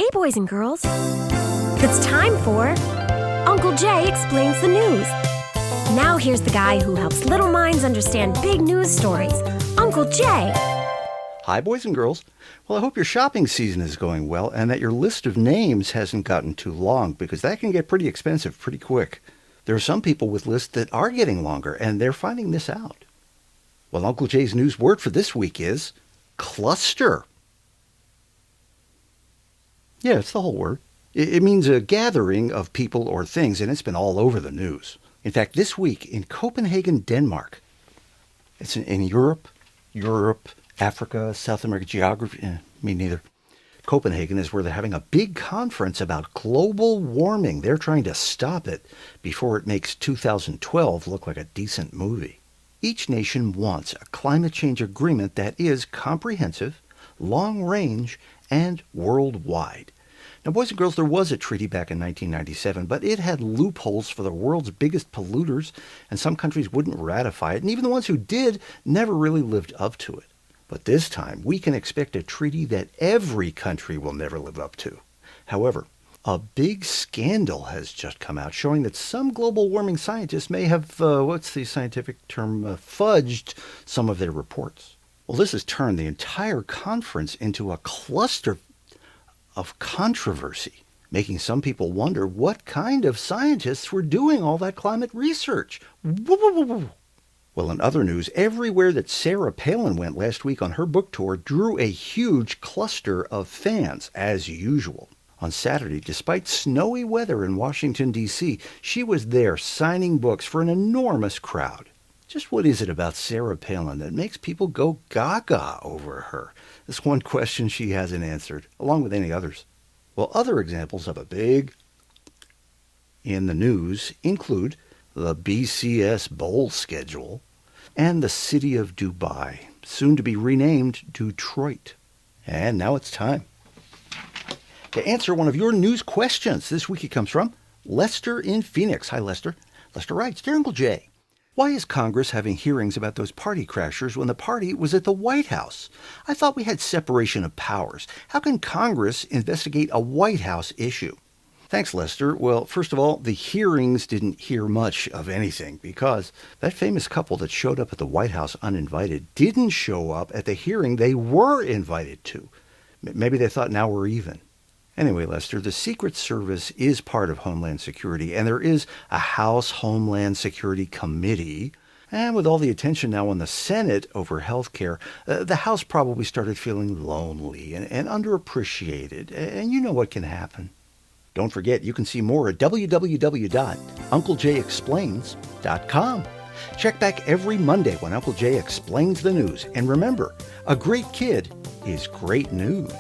Hey, boys and girls. It's time for Uncle Jay Explains the News. Now here's the guy who helps little minds understand big news stories, Uncle Jay. Hi, boys and girls. Well, I hope your shopping season is going well and that your list of names hasn't gotten too long, because that can get pretty expensive pretty quick. There are some people with lists that are getting longer, and they're finding this out. Well, Uncle Jay's news word for this week is cluster. Yeah, it's the whole word. It means a gathering of people or things, and it's been all over the news. In fact, this week in Copenhagen, Denmark, it's in Europe, Africa, South America, geography, me neither. Copenhagen is where they're having a big conference about global warming. They're trying to stop it before it makes 2012 look like a decent movie. Each nation wants a climate change agreement that is comprehensive, long-range, and worldwide. Now, boys and girls, there was a treaty back in 1997, but it had loopholes for the world's biggest polluters, and some countries wouldn't ratify it, and even the ones who did never really lived up to it. But this time, we can expect a treaty that every country will never live up to. However, a big scandal has just come out showing that some global warming scientists may have, what's the scientific term, fudged some of their reports. Well, this has turned the entire conference into a cluster of controversy, making some people wonder what kind of scientists were doing all that climate research. Well, in other news, everywhere that Sarah Palin went last week on her book tour drew a huge cluster of fans, as usual. On Saturday, despite snowy weather in Washington, D.C., she was there signing books for an enormous crowd. Just what is it about Sarah Palin that makes people go Gaga over her? That's one question she hasn't answered, along with any others. Well, other examples of a big in the news include the BCS bowl schedule and the city of Dubai, soon to be renamed Detroit. And now it's time to answer one of your news questions. This week it comes from Lester in Phoenix. Hi, Lester. Lester writes, Dear Uncle Jay, why is Congress having hearings about those party crashers when the party was at the White House? I thought we had separation of powers. How can Congress investigate a White House issue? Thanks, Lester. Well, first of all, the hearings didn't hear much of anything because that famous couple that showed up at the White House uninvited didn't show up at the hearing they were invited to. Maybe they thought now we're even. Anyway, Lester, the Secret Service is part of Homeland Security, and there is a House Homeland Security Committee. And with all the attention now on the Senate over health care, the House probably started feeling lonely and underappreciated. And you know what can happen. Don't forget, you can see more at www.UncleJayExplains.com. Check back every Monday when Uncle Jay explains the news. And remember, a great kid is great news.